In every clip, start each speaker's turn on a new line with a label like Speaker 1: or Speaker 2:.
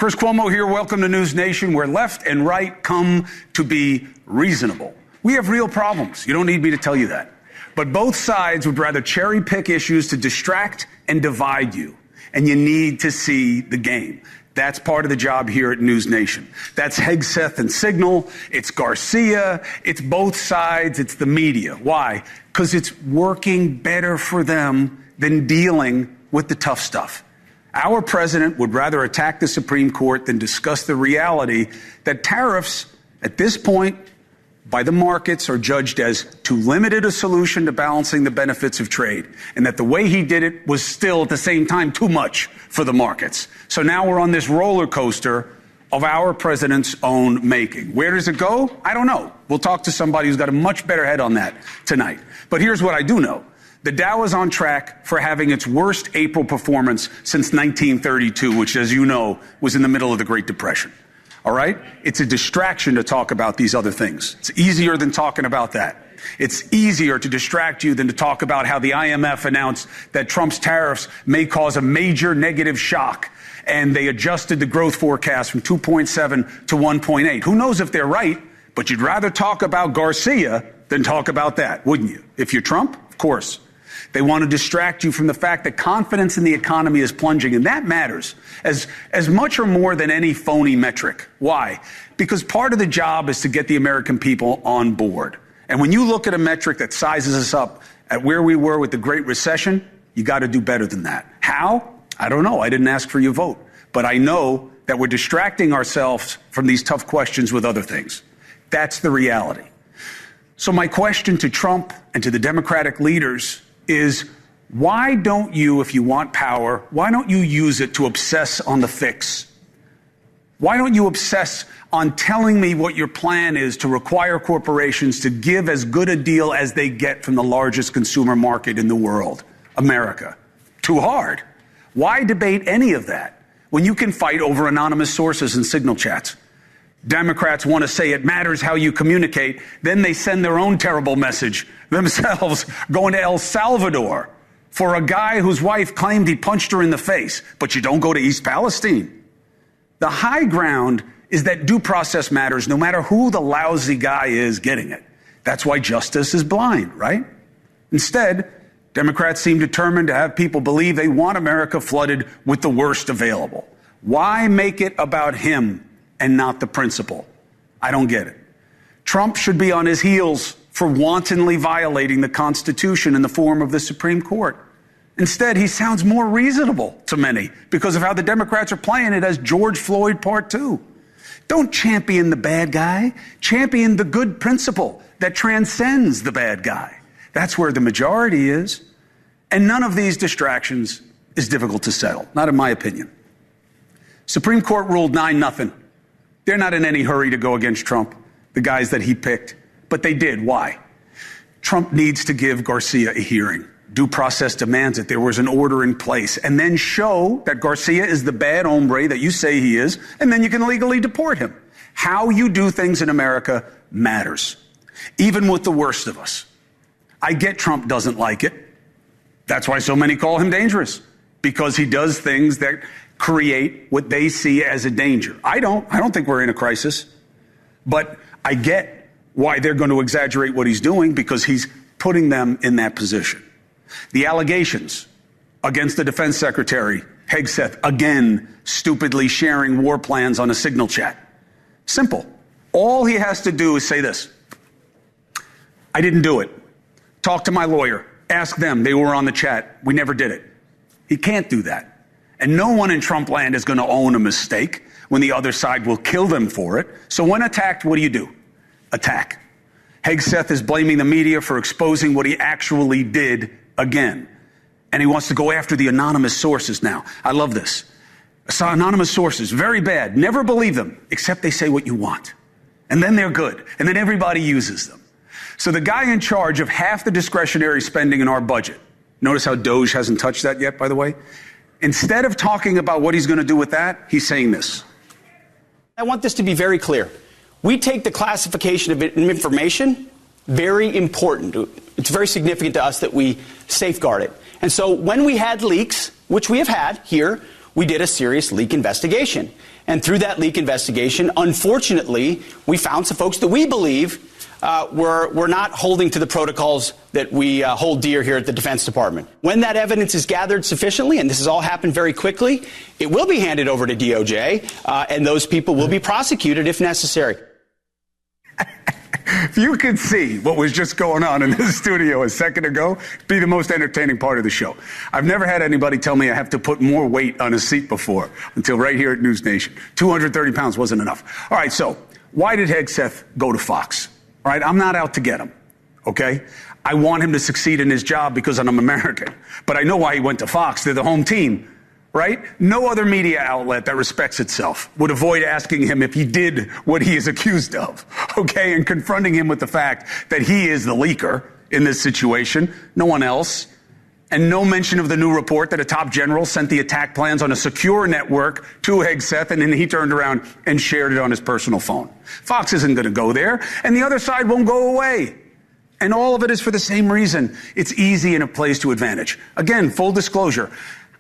Speaker 1: Chris Cuomo here. Welcome to NewsNation, where left and right come to be reasonable. We have real problems. You don't need me to tell you that. But both sides would rather cherry pick issues to distract and divide you. And you need to see the game. That's part of the job here at NewsNation. That's Hegseth and Signal. It's Garcia. It's both sides. It's the media. Why? Because it's working better for them than dealing with the tough stuff. Our president would rather attack the Supreme Court than discuss the reality that tariffs, at this point, by the markets, are judged as too limited a solution to balancing the benefits of trade, and that the way he did it was still, at the same time, too much for the markets. So now we're on this roller coaster of our president's own making. Where does it go? I don't know. We'll talk to somebody who's got a much better head on that tonight. But here's what I do know. The Dow is on track for having its worst April performance since 1932, which, as you know, was in the middle of the Great Depression. All right? It's a distraction to talk about these other things. It's easier than talking about that. It's easier to distract you than to talk about how the IMF announced that Trump's tariffs may cause a major negative shock, and they adjusted the growth forecast from 2.7 to 1.8. Who knows if they're right, but you'd rather talk about Garcia than talk about that, wouldn't you? If you're Trump, of course. They want to distract you from the fact that confidence in the economy is plunging, and that matters as much or more than any phony metric. Why? Because part of the job is to get the American people on board. And when you look at a metric that sizes us up at where we were with the Great Recession, you got to do better than that. How? I don't know. I didn't ask for your vote. But I know that we're distracting ourselves from these tough questions with other things. That's the reality. So my question to Trump and to the Democratic leaders is, why don't you, if you want power, why don't you use it to obsess on the fix? Why don't you obsess on telling me what your plan is to require corporations to give as good a deal as they get from the largest consumer market in the world, America? Too hard. Why debate any of that when you can fight over anonymous sources and signal chats? Democrats want to say it matters how you communicate. Then they send their own terrible message themselves, going to El Salvador for a guy whose wife claimed he punched her in the face. But you don't go to East Palestine. The high ground is that due process matters no matter who the lousy guy is getting it. That's why justice is blind, right? Instead, Democrats seem determined to have people believe they want America flooded with the worst available. Why make it about him and not the principle? I don't get it. Trump should be on his heels for wantonly violating the Constitution in the form of the Supreme Court. Instead, he sounds more reasonable to many because of how the Democrats are playing it as George Floyd Part 2. Don't champion the bad guy. Champion the good principle that transcends the bad guy. That's where the majority is. And none of these distractions is difficult to settle, not in my opinion. Supreme Court ruled 9-0. They're not in any hurry to go against Trump, the guys that he picked. But they did. Why? Trump needs to give Garcia a hearing. Due process demands it. There was an order in place. And then show that Garcia is the bad hombre that you say he is, and then you can legally deport him. How you do things in America matters, even with the worst of us. I get Trump doesn't like it. That's why so many call him dangerous, because he does things that create what they see as a danger. I don't think we're in a crisis, but I get why they're going to exaggerate what he's doing, because he's putting them in that position. The allegations against the defense secretary, Hegseth, again, stupidly sharing war plans on a signal chat. Simple. All he has to do is say this: I didn't do it. Talk to my lawyer. Ask them. They were on the chat. We never did it. He can't do that. And no one in Trump land is going to own a mistake when the other side will kill them for it. So when attacked, what do? Attack. Hegseth is blaming the media for exposing what he actually did again. And he wants to go after the anonymous sources now. I love this. So anonymous sources, very bad. Never believe them, except they say what you want. And then they're good. And then everybody uses them. So the guy in charge of half the discretionary spending in our budget, notice how Doge hasn't touched that yet, by the way. Instead of talking about what he's going to do with that, he's saying this.
Speaker 2: I want this to be very clear. We take the classification of information very important. It's very significant to us that we safeguard it. And so when we had leaks, which we have had here, we did a serious leak investigation. And through that leak investigation, unfortunately, we found some folks that we believe were not holding to the protocols that we hold dear here at the Defense Department. When that evidence is gathered sufficiently, and this has all happened very quickly, it will be handed over to DOJ, and those people will be prosecuted if necessary.
Speaker 1: If you could see what was just going on in this studio a second ago, it'd be the most entertaining part of the show. I've never had anybody tell me I have to put more weight on a seat before, until right here at NewsNation. 230 pounds wasn't enough. All right, so why did Hegseth go to Fox? All right, I'm not out to get him, okay? I want him to succeed in his job because I'm American. But I know why he went to Fox. They're the home team, right? No other media outlet that respects itself would avoid asking him if he did what he is accused of, okay? And confronting him with the fact that he is the leaker in this situation, no one else. And no mention of the new report that a top general sent the attack plans on a secure network to Hegseth, and then he turned around and shared it on his personal phone. Fox isn't going to go there, and the other side won't go away. And all of it is for the same reason. It's easy and it plays to advantage. Again, full disclosure,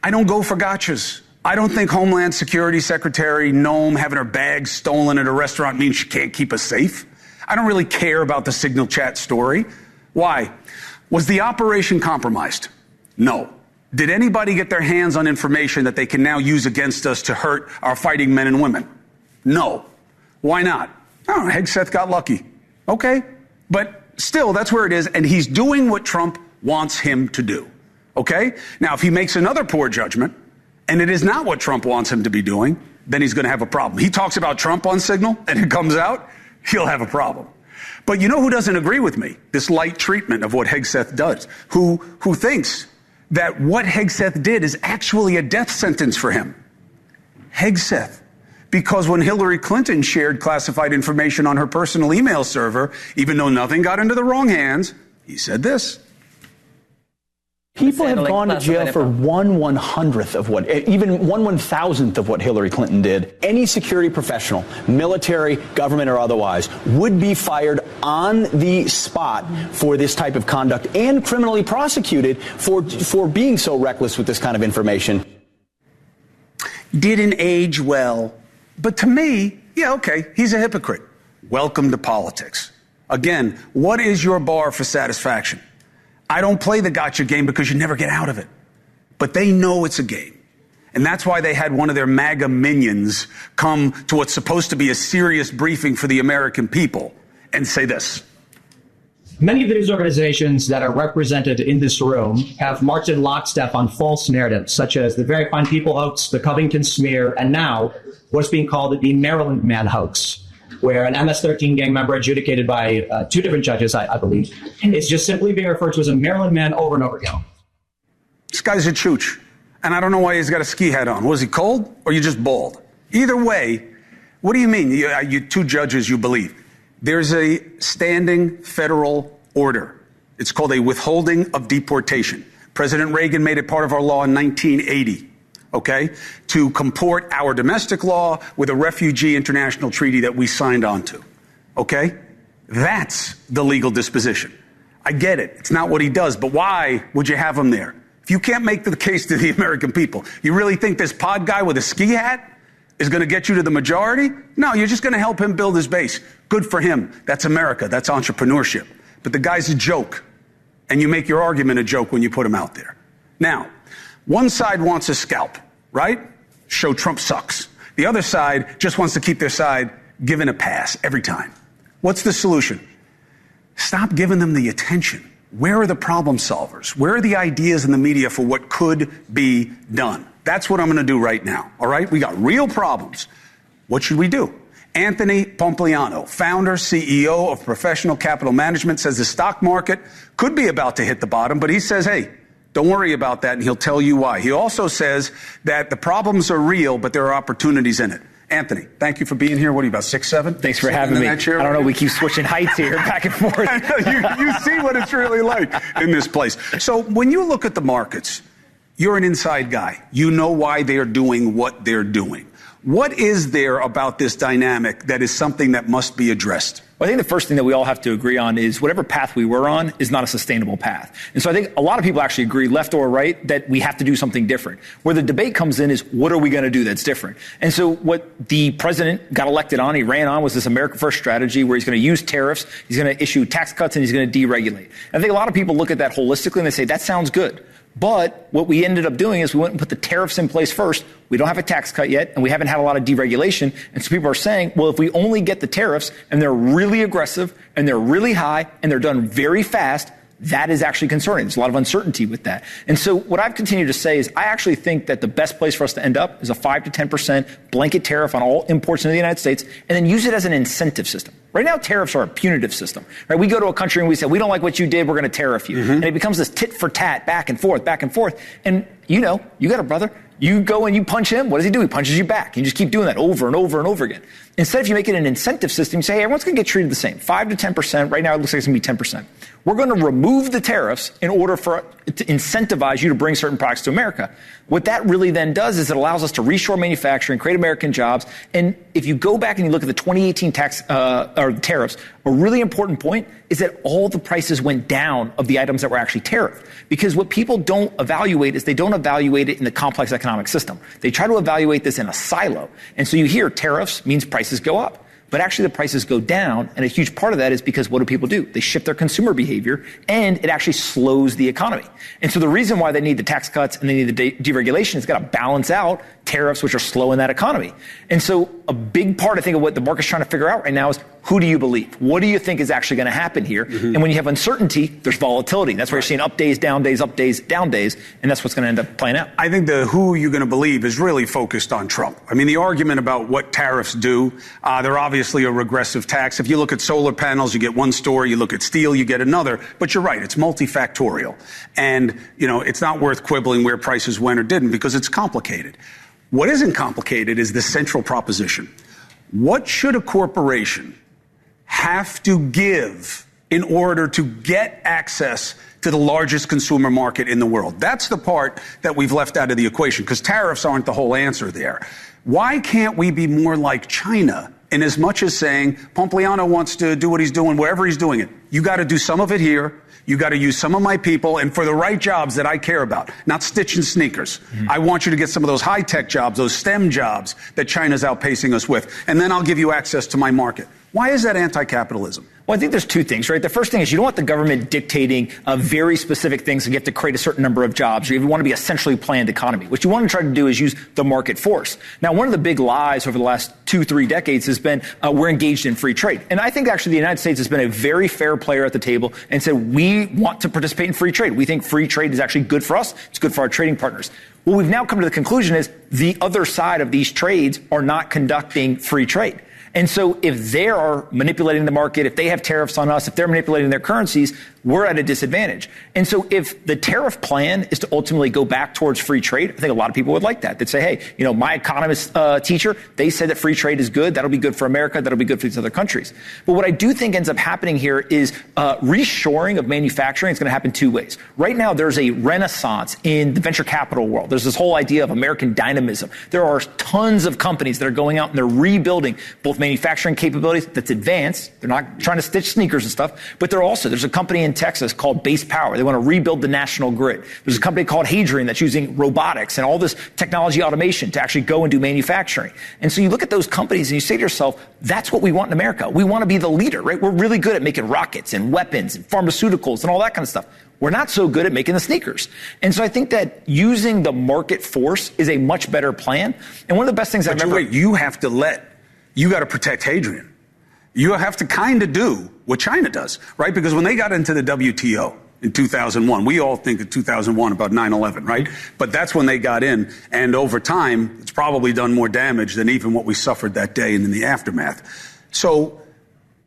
Speaker 1: I don't go for gotchas. I don't think Homeland Security Secretary Noem having her bag stolen at a restaurant means she can't keep us safe. I don't really care about the Signal Chat story. Why? Was the operation compromised? No. Did anybody get their hands on information that they can now use against us to hurt our fighting men and women? No. Why not? Oh, Hegseth got lucky. Okay. But still, that's where it is, and he's doing what Trump wants him to do. Okay? Now, if he makes another poor judgment, and it is not what Trump wants him to be doing, then he's going to have a problem. He talks about Trump on Signal, and it comes out, he'll have a problem. But you know who doesn't agree with me? This light treatment of what Hegseth does. Who thinks that what Hegseth did is actually a death sentence for him. Hegseth. Because when Hillary Clinton shared classified information on her personal email server, even though nothing got into the wrong hands, he said this.
Speaker 3: People have gone to jail for 1/100th of what, even 1/1000th of what Hillary Clinton did. Any security professional, military, government, or otherwise, would be fired on the spot for this type of conduct and criminally prosecuted for being so reckless with this kind of information.
Speaker 1: Didn't age well. But to me, yeah, okay, he's a hypocrite. Welcome to politics. Again, what is your bar for satisfaction? I don't play the gotcha game because you never get out of it. But they know it's a game. And that's why they had one of their MAGA minions come to what's supposed to be a serious briefing for the American people and say this.
Speaker 4: Many of the news organizations that are represented in this room have marched in lockstep on false narratives, such as the Very Fine People hoax, the Covington smear, and now what's being called the Maryland Man hoax, where an MS-13 gang member adjudicated by two different judges, I believe, is just simply being referred to as a Maryland man over and over again.
Speaker 1: This guy's a chooch, and I don't know why he's got a ski hat on. Was he cold or you just bald? Either way, what do you mean, you two judges you believe? There's a standing federal order. It's called a withholding of deportation. President Reagan made it part of our law in 1980. Okay, to comport our domestic law with a refugee international treaty that we signed on to. Okay? That's the legal disposition. I get it. It's not what he does, but why would you have him there? If you can't make the case to the American people, you really think this pod guy with a ski hat is going to get you to the majority? No, you're just going to help him build his base. Good for him. That's America. That's entrepreneurship. But the guy's a joke, and you make your argument a joke when you put him out there. Now, one side wants a scalp, right? Show Trump sucks. The other side just wants to keep their side given a pass every time. What's the solution? Stop giving them the attention. Where are the problem solvers? Where are the ideas in the media for what could be done? That's what I'm going to do right now, all right? We got real problems. What should we do? Anthony Pompliano, founder, CEO of Professional Capital Management, says the stock market could be about to hit the bottom, but he says, hey, don't worry about that, and he'll tell you why. He also says that the problems are real, but there are opportunities in it. Anthony, thank you for being here. What are you, about 6'7"?
Speaker 5: Thanks for having me. I don't know, we keep switching heights here, back and forth.
Speaker 1: you see what it's really like in this place. So when you look at the markets, you're an inside guy. You know why they are doing what they're doing. What is there about this dynamic that is something that must be addressed?
Speaker 5: Well, I think the first thing that we all have to agree on is whatever path we were on is not a sustainable path. And so I think a lot of people actually agree, left or right, that we have to do something different. Where the debate comes in is, what are we going to do that's different? And so what the president got elected on, he ran on, was this America First strategy where he's going to use tariffs, he's going to issue tax cuts, and he's going to deregulate. And I think a lot of people look at that holistically and they say, that sounds good. But what we ended up doing is we went and put the tariffs in place first. We don't have a tax cut yet, and we haven't had a lot of deregulation. And so people are saying, well, if we only get the tariffs and they're really aggressive and they're really high and they're done very fast, that is actually concerning. There's a lot of uncertainty with that. And so what I've continued to say is I actually think that the best place for us to end up is a 5 to 10% blanket tariff on all imports into the United States and then use it as an incentive system. Right now, tariffs are a punitive system. Right? We go to a country and we say, we don't like what you did, we're going to tariff you. And it becomes this tit for tat, back and forth, back and forth. And you know, you got a brother. You go and you punch him. What does he do? He punches you back. You just keep doing that over and over and over again. Instead, if you make it an incentive system, you say, hey, everyone's going to get treated the same. 5 to 10%. Right now, it looks like it's going to be 10%. We're going to remove the tariffs in order to incentivize you to bring certain products to America. What that really then does is it allows us to reshore manufacturing, create American jobs. And if you go back and you look at the 2018 tariffs, a really important point is that all the prices went down of the items that were actually tariffed. Because what people don't evaluate is they don't evaluate it in the complex economic system. They try to evaluate this in a silo. And so you hear tariffs means prices go up. But actually the prices go down, and a huge part of that is because what do people do? They shift their consumer behavior, and it actually slows the economy. And so the reason why they need the tax cuts and they need the deregulation is got to balance out tariffs, which are slowing that economy. And so a big part, I think, of what the market's trying to figure out right now is, who do you believe? What do you think is actually going to happen here? And when you have uncertainty, there's volatility. That's why you're seeing up days, down days, up days, down days, and that's what's going to end up playing out.
Speaker 1: I think the who you're going to believe is really focused on Trump. I mean, the argument about what tariffs do, they're obviously a regressive tax. If you look at solar panels, you get one story. You look at steel, you get another. But you're right, it's multifactorial. And, you know, it's not worth quibbling where prices went or didn't because it's complicated. What isn't complicated is the central proposition. What should a corporation have to give in order to get access to the largest consumer market in the world? That's the part that we've left out of the equation, because tariffs aren't the whole answer there. Why can't we be more like China in as much as saying, Pompliano wants to do what he's doing wherever he's doing it. You got to do some of it here. You got to use some of my people, and for the right jobs that I care about, not stitching sneakers. I want you to get some of those high-tech jobs, those STEM jobs that China's outpacing us with, and then I'll give you access to my market. Why is that anti-capitalism?
Speaker 5: Well, I think there's two things, right? The first thing is you don't want the government dictating very specific things, and you have to create a certain number of jobs, or you want to be a centrally planned economy. What you want to try to do is use the market force. Now, one of the big lies over the last 2-3 decades has been we're engaged in free trade. And I think actually the United States has been a very fair player at the table and said we want to participate in free trade. We think free trade is actually good for us. It's good for our trading partners. What we've now come to the conclusion is the other side of these trades are not conducting free trade. And so if they are manipulating the market, if they have tariffs on us, if they're manipulating their currencies, we're at a disadvantage. And so if the tariff plan is to ultimately go back towards free trade, I think a lot of people would like that. They'd say, hey, you know, my economist teacher, they said that free trade is good. That'll be good for America. That'll be good for these other countries. But what I do think ends up happening here is reshoring of manufacturing is going to happen two ways. Right now, there's a renaissance in the venture capital world. There's this whole idea of American dynamism. There are tons of companies that are going out and they're rebuilding both manufacturing capabilities that's advanced. They're not trying to stitch sneakers and stuff, but there's a company in Texas called Base Power. They want to rebuild the national grid. There's a company called Hadrian that's using robotics and all this technology automation to actually go and do manufacturing. And so you look at those companies and you say to yourself, that's what we want in America. We want to be the leader, right? We're really good at making rockets and weapons and pharmaceuticals and all that kind of stuff. We're not so good at making the sneakers. And so I think that using the market force is a much better plan. And one of the best things I remember...
Speaker 1: You got to protect Hadrian. You have to kind of do what China does, right? Because when they got into the WTO in 2001, we all think of 2001 about 9/11, right? But that's when they got in. And over time, it's probably done more damage than even what we suffered that day and in the aftermath. So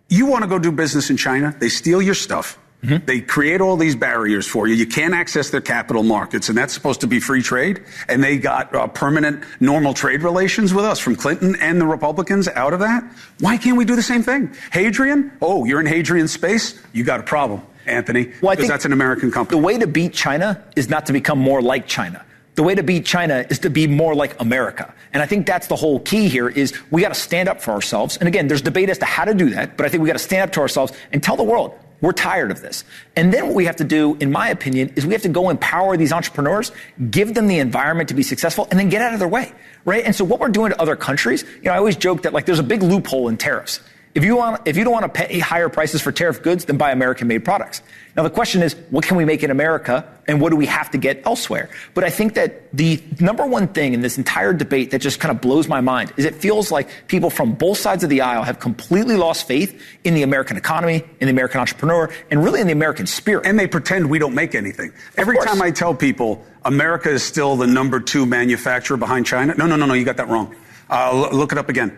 Speaker 1: you want to go do business in China? They steal your stuff. They create all these barriers for you. You can't access their capital markets, and that's supposed to be free trade. And they got permanent normal trade relations with us from Clinton and the Republicans out of that. Why can't we do the same thing? Hadrian? Oh, you're in Hadrian space? You got a problem, Anthony, because that's an American company.
Speaker 5: The way to beat China is not to become more like China. The way to beat China is to be more like America. And I think that's the whole key here is we got to stand up for ourselves. And again, there's debate as to how to do that, but I think we got to stand up to ourselves and tell the world, we're tired of this. And then what we have to do, in my opinion, is we have to go empower these entrepreneurs, give them the environment to be successful, and then get out of their way, right? And so what we're doing to other countries, I always joke that like there's a big loophole in tariffs. If you don't want to pay higher prices for tariff goods, then buy American-made products. Now, the question is, what can we make in America, and what do we have to get elsewhere? But I think that the number one thing in this entire debate that just kind of blows my mind is it feels like people from both sides of the aisle have completely lost faith in the American economy, in the American entrepreneur, and really in the American spirit.
Speaker 1: And they pretend we don't make anything. Every time I tell people America is still the number 2 manufacturer behind China, no, you got that wrong. Look it up again.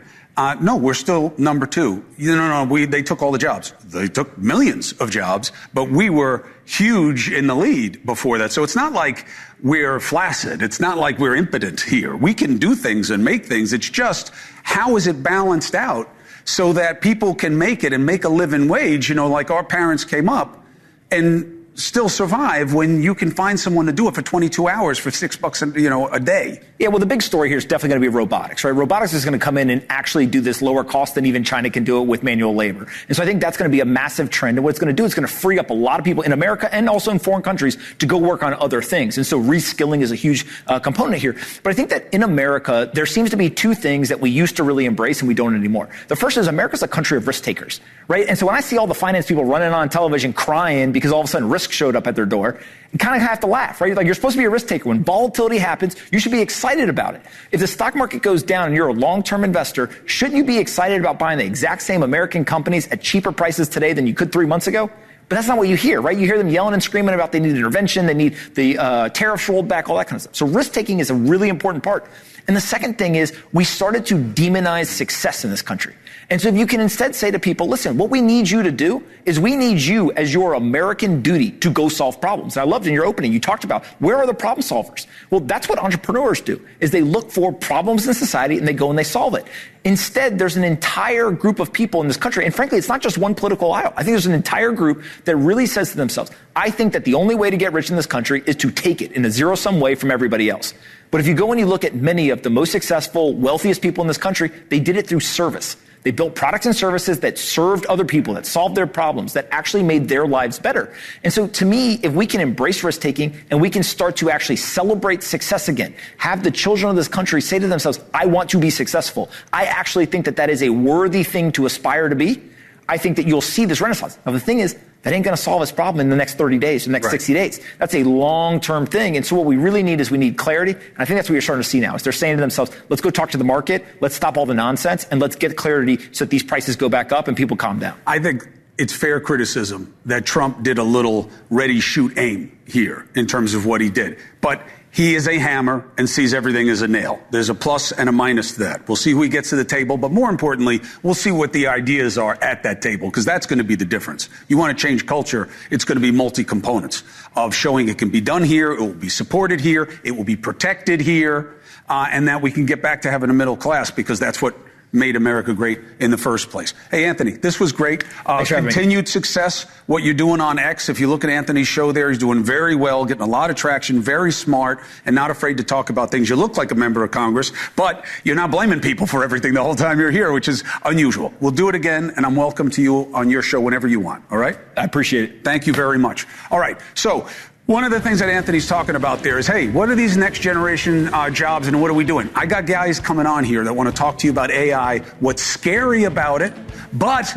Speaker 1: No, we're still number 2. They took all the jobs. They took millions of jobs, but we were huge in the lead before that. So it's not like we're flaccid. It's not like we're impotent here. We can do things and make things. It's just, how is it balanced out so that people can make it and make a living wage, like our parents came up and still survive when you can find someone to do it for 22 hours for $6 a day.
Speaker 5: Yeah, well, the big story here is definitely going to be robotics, right? Robotics is going to come in and actually do this lower cost than even China can do it with manual labor. And so I think that's going to be a massive trend. And what it's going to do is going to free up a lot of people in America and also in foreign countries to go work on other things. And so reskilling is a huge component here. But I think that in America, there seems to be 2 things that we used to really embrace and we don't anymore. The first is America's a country of risk takers, right? And so when I see all the finance people running on television crying because all of a sudden risk showed up at their door, you kind of have to laugh, right? Like, you're supposed to be a risk taker. When volatility happens, you should be excited about it. If the stock market goes down and you're a long-term investor, shouldn't you be excited about buying the exact same American companies at cheaper prices today than you could 3 months ago? But that's not what you hear, right? You hear them yelling and screaming about they need intervention, they need the tariffs rolled back, all that kind of stuff. So risk-taking is a really important part. And the second thing is we started to demonize success in this country. And so if you can instead say to people, listen, what we need you to do is we need you as your American duty to go solve problems. And I loved in your opening, you talked about where are the problem solvers? Well, that's what entrepreneurs do, is they look for problems in society and they go and they solve it. Instead, there's an entire group of people in this country, and frankly, it's not just one political aisle. I think there's an entire group that really says to themselves, I think that the only way to get rich in this country is to take it in a zero-sum way from everybody else. But if you go and you look at many of the most successful, wealthiest people in this country, they did it through service. They built products and services that served other people, that solved their problems, that actually made their lives better. And so to me, if we can embrace risk-taking and we can start to actually celebrate success again, have the children of this country say to themselves, I want to be successful. I actually think that that is a worthy thing to aspire to be. I think that you'll see this renaissance. Now, the thing is, that ain't going to solve its problem in the next 30 days, the next 60 days. That's a long-term thing. And so what we really need is we need clarity. And I think that's what you're starting to see now, is they're saying to themselves, let's go talk to the market, let's stop all the nonsense, and let's get clarity so that these prices go back up and people calm down.
Speaker 1: I think it's fair criticism that Trump did a little ready, shoot, aim here in terms of what he did. But he is a hammer and sees everything as a nail. There's a plus and a minus to that. We'll see who he gets to the table, but more importantly, we'll see what the ideas are at that table, because that's going to be the difference. You want to change culture, it's going to be multi-components of showing it can be done here, it will be supported here, it will be protected here, and that we can get back to having a middle class, because that's what made America great in the first place. Hey, Anthony, this was great. Continued success, what you're doing on X. If you look at Anthony's show there, he's doing very well, getting a lot of traction, very smart, and not afraid to talk about things. You look like a member of Congress, but you're not blaming people for everything the whole time you're here, which is unusual. We'll do it again, and I'm welcome to you on your show whenever you want, all right?
Speaker 5: I appreciate it.
Speaker 1: Thank you very much. All right, so one of the things that Anthony's talking about there is, hey, what are these next generation jobs and what are we doing? I got guys coming on here that want to talk to you about AI, what's scary about it, but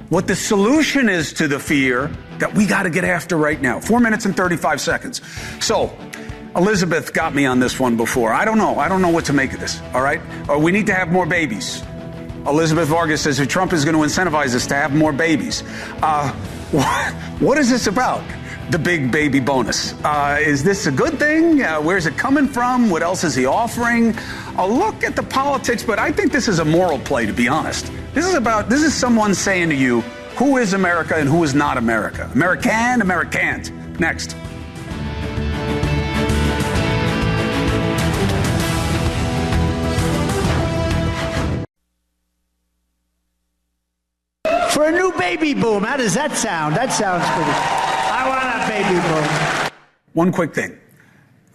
Speaker 1: what the solution is to the fear that we got to get after right now. 4 minutes and 35 seconds. So Elizabeth got me on this one before. I don't know what to make of this, all right? We need to have more babies. Elizabeth Vargas says if Trump is going to incentivize us to have more babies. What is this about? The big baby bonus. Is this a good thing? Where's it coming from? What else is he offering? A look at the politics, but I think this is a moral play, to be honest. This is someone saying to you, who is America and who is not America? American, Americant. Next.
Speaker 6: For a new baby boom, how does that sound? That sounds pretty. I want a baby boom.
Speaker 1: One quick thing.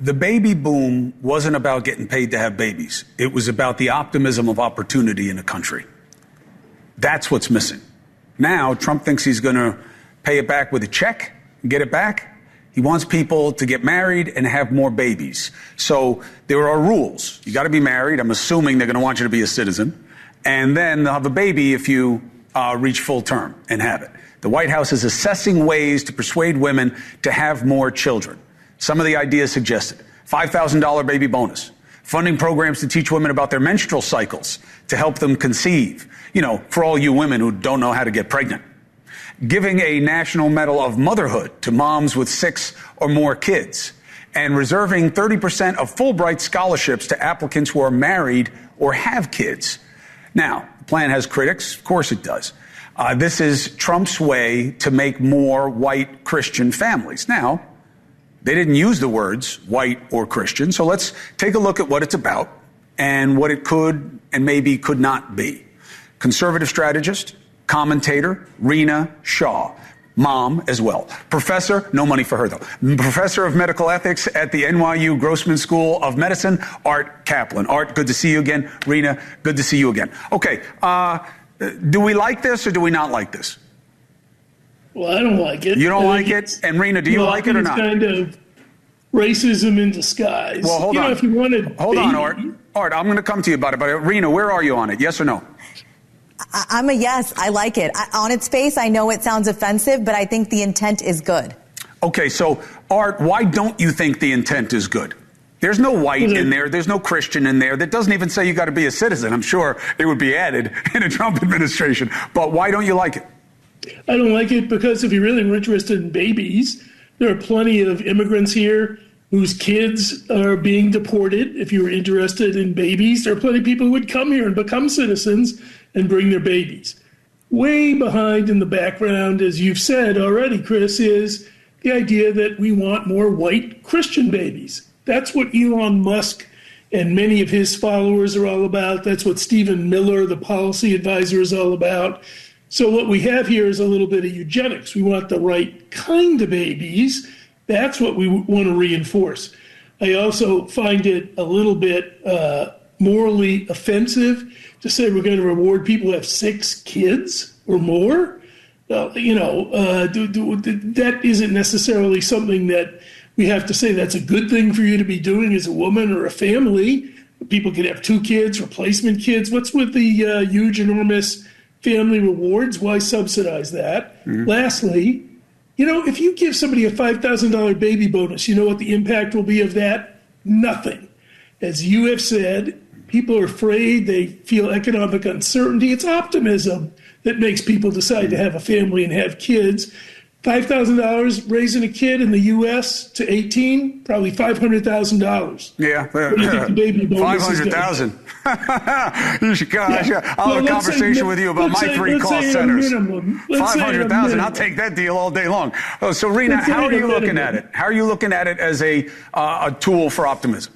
Speaker 1: the baby boom wasn't about getting paid to have babies. It was about the optimism of opportunity in a country. That's what's missing. Now, Trump thinks he's going to pay it back with a check and get it back. He wants people to get married and have more babies. So there are rules. You got to be married. I'm assuming they're going to want you to be a citizen. And then they'll have a baby if you reach full term and have it. The White House is assessing ways to persuade women to have more children. Some of the ideas suggested: $5,000 baby bonus, funding programs to teach women about their menstrual cycles to help them conceive, for all you women who don't know how to get pregnant. Giving a national medal of motherhood to moms with 6 or more kids, and reserving 30% of Fulbright scholarships to applicants who are married or have kids. Now, the plan has critics. Of course it does. This is Trump's way to make more white Christian families. Now, they didn't use the words white or Christian, so let's take a look at what it's about and what it could and maybe could not be. Conservative strategist, commentator, Rena Shaw. Mom as well. Professor, no money for her though. Professor of medical ethics at the NYU Grossman School of Medicine, Art Kaplan. Art, good to see you again. Rena, good to see you again. Okay, do we like this or do we not like this?
Speaker 7: Well, I don't like it.
Speaker 1: You don't like it? And Rena, do you like it or not?
Speaker 7: It's kind of racism in disguise.
Speaker 1: Well, hold on.
Speaker 7: If you wanted
Speaker 1: hold on, Art. Art, I'm going to come to you about it. But Rena, where are you on it? Yes or no?
Speaker 8: I'm a yes. I like it. On its face, I know it sounds offensive, but I think the intent is good.
Speaker 1: Okay, so Art, why don't you think the intent is good? There's no white in there. There's no Christian in there. That doesn't even say you got to be a citizen. I'm sure it would be added in a Trump administration. But why don't you like it?
Speaker 7: I don't like it because if you really were interested in babies, there are plenty of immigrants here whose kids are being deported. If you were interested in babies, there are plenty of people who would come here and become citizens and bring their babies. Way behind in the background, as you've said already, Chris, is the idea that we want more white Christian babies. That's what Elon Musk and many of his followers are all about. That's what Stephen Miller, the policy advisor, is all about. So what we have here is a little bit of eugenics. We want the right kind of babies. That's what we want to reinforce. I also find it a little bit morally offensive to say we're going to reward people who have 6 kids or more. That isn't necessarily something that we have to say that's a good thing for you to be doing as a woman or a family. People can have 2 kids, replacement kids. What's with the huge, enormous family rewards? Why subsidize that? Mm-hmm. Lastly, if you give somebody a $5,000 baby bonus, you know what the impact will be of that? Nothing. As you have said, people are afraid, they feel economic uncertainty. It's optimism that makes people decide to have a family and have kids. $5,000 raising a kid in the U.S. to 18, probably $500,000.
Speaker 1: Yeah,
Speaker 7: what do you think the baby bonus is
Speaker 1: $500,000. You should go. I'll have a conversation with you about my 3 cost centers. $500,000. I'll take that deal all day long. Oh, so Rena, how are you looking at it? How are you looking at it as a tool for optimism?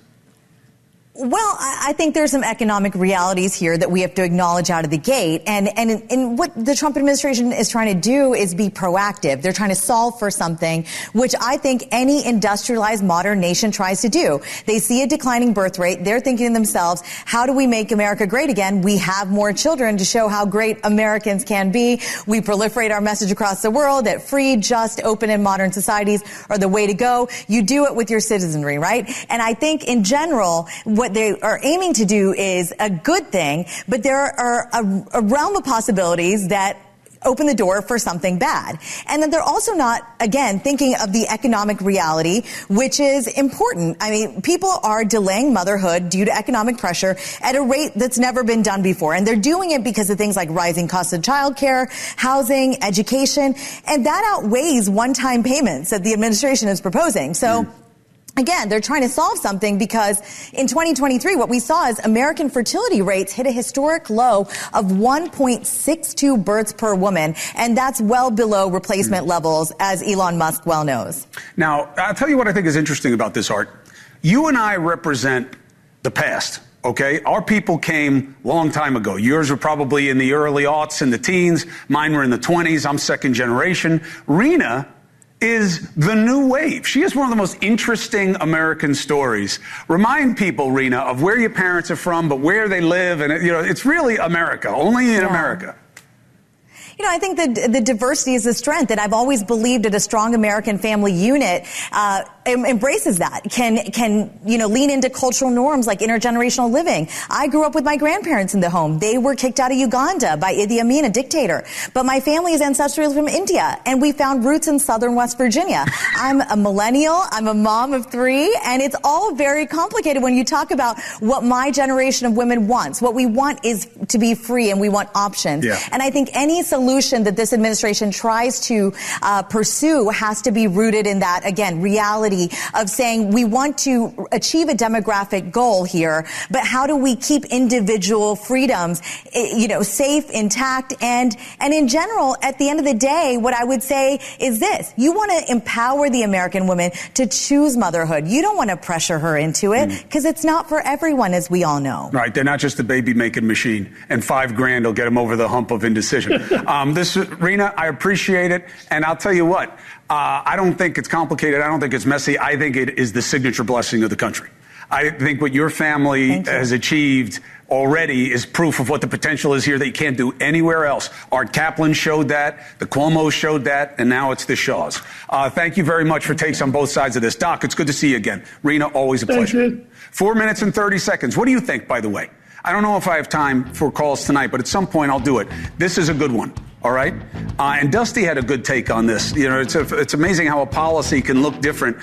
Speaker 8: Well, I think there's some economic realities here that we have to acknowledge out of the gate. And what the Trump administration is trying to do is be proactive. They're trying to solve for something, which I think any industrialized modern nation tries to do. They see a declining birth rate. They're thinking to themselves, how do we make America great again? We have more children to show how great Americans can be. We proliferate our message across the world that free, just, open, and modern societies are the way to go. You do it with your citizenry, right? And I think in general, what they are aiming to do is a good thing, but there are a realm of possibilities that open the door for something bad. And then they're also not, again, thinking of the economic reality, which is important. I mean, people are delaying motherhood due to economic pressure at a rate that's never been done before. And they're doing it because of things like rising costs of childcare, housing, education, and that outweighs one-time payments that the administration is proposing. So again, they're trying to solve something because in 2023, what we saw is American fertility rates hit a historic low of 1.62 births per woman, and that's well below replacement levels, as Elon Musk well knows.
Speaker 1: Now, I'll tell you what I think is interesting about this, Art. You and I represent the past. Okay, our people came a long time ago. Yours were probably in the early aughts, in the teens. Mine were in the 20s. I'm second generation. Rena is the new wave. She is one of the most interesting American stories. Remind people, Rena, of where your parents are from, but where they live. And, it's really America, only in America.
Speaker 8: I think the diversity is a strength, and I've always believed that a strong American family unit embraces that, can lean into cultural norms like intergenerational living. I grew up with my grandparents in the home. They were kicked out of Uganda by Idi Amin, a dictator. But my family is ancestrally from India, and we found roots in southern West Virginia. I'm a millennial. I'm a mom of 3, and it's all very complicated when you talk about what my generation of women wants. What we want is to be free, and we want options. Yeah. And I think any solution that this administration tries to pursue has to be rooted in that, again, reality of saying we want to achieve a demographic goal here, but how do we keep individual freedoms, safe, intact, and in general, at the end of the day, what I would say is this: you want to empower the American woman to choose motherhood. You don't want to pressure her into it because it's not for everyone, as we all know.
Speaker 1: Right? They're not just a baby making machine, and $5,000 will get them over the hump of indecision. Rena, I appreciate it, and I'll tell you what. I don't think it's complicated. I don't think it's messy. I think it is the signature blessing of the country. I think what your family has achieved already is proof of what the potential is here that you can't do anywhere else. Art Kaplan showed that, the Cuomos showed that, and now it's the Shaws. Thank you very much for takes on both sides of this. Doc, it's good to see you again. Rena, always a pleasure. 4 minutes and 30 seconds. What do you think, by the way? I don't know if I have time for calls tonight, but at some point I'll do it. This is a good one. All right. And Dusty had a good take on this. It's amazing how a policy can look different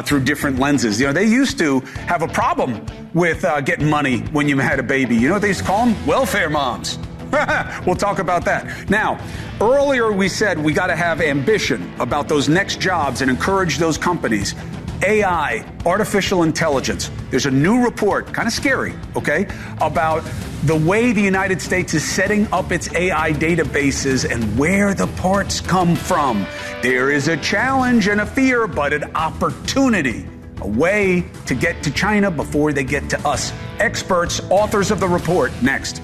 Speaker 1: through different lenses. They used to have a problem with getting money when you had a baby. You know what they used to call them? Welfare moms. We'll talk about that. Now, earlier we said we got to have ambition about those next jobs and encourage those companies. AI, artificial intelligence. There's a new report, kind of scary, okay, about the way the United States is setting up its AI databases and where the parts come from. There is a challenge and a fear, but an opportunity, a way to get to China before they get to us. Experts, authors of the report, next.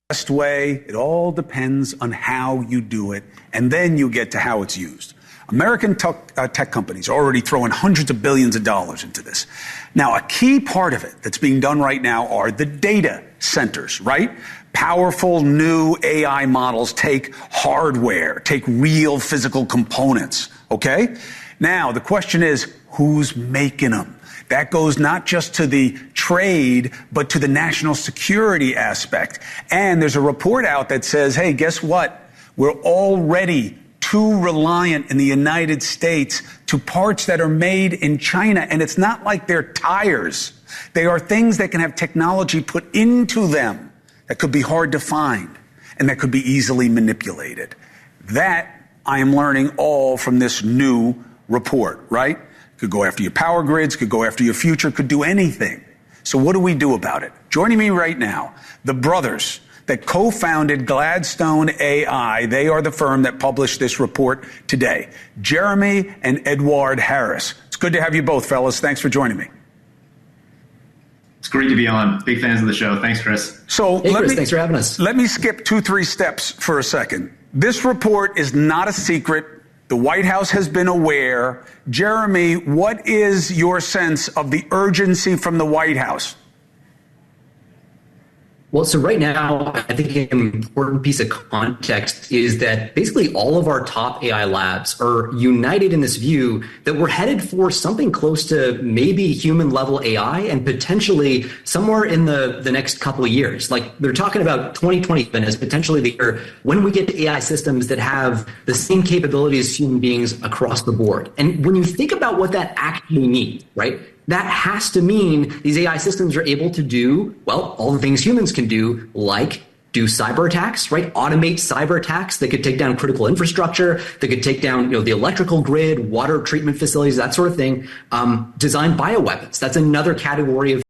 Speaker 1: Best way, it all depends on how you do it, and then you get to how it's used. American tech companies are already throwing hundreds of billions of dollars into this. Now, a key part of it that's being done right now are the data centers, right? Powerful new AI models take hardware, take real physical components, okay? Now, the question is, who's making them? That goes not just to the trade, but to the national security aspect. And there's a report out that says, hey, guess what? We're already too reliant in the United States to parts that are made in China. And it's not like they're tires. They are things that can have technology put into them that could be hard to find and that could be easily manipulated. That I am learning all from this new report, right? Could go after your power grids, could go after your future, could do anything. So what do we do about it? Joining me right now, the brothers that co-founded Gladstone AI. They are the firm that published this report today. Jeremy and Edward Harris. It's good to have you both, fellas. Thanks for joining me.
Speaker 9: It's great to be on. Big fans of the show. Thanks, Chris.
Speaker 1: So
Speaker 6: hey, Chris, thanks for having us.
Speaker 1: Let me skip 2-3 steps for a second. This report is not a secret. The White House has been aware. Jeremy, what is your sense of the urgency from the White House?
Speaker 10: Well, so right now, I think an important piece of context is that basically all of our top AI labs are united in this view that we're headed for something close to maybe human level AI and potentially somewhere in the next couple of years. Like they're talking about 2027 as potentially the year when we get to AI systems that have the same capabilities as human beings across the board. And when you think about what that actually means, right? That has to mean these AI systems are able to do, well, all the things humans can do, like do cyber attacks, right? Automate cyber attacks that could take down critical infrastructure, that could take down, the electrical grid, water treatment facilities, that sort of thing. Design bioweapons. That's another category of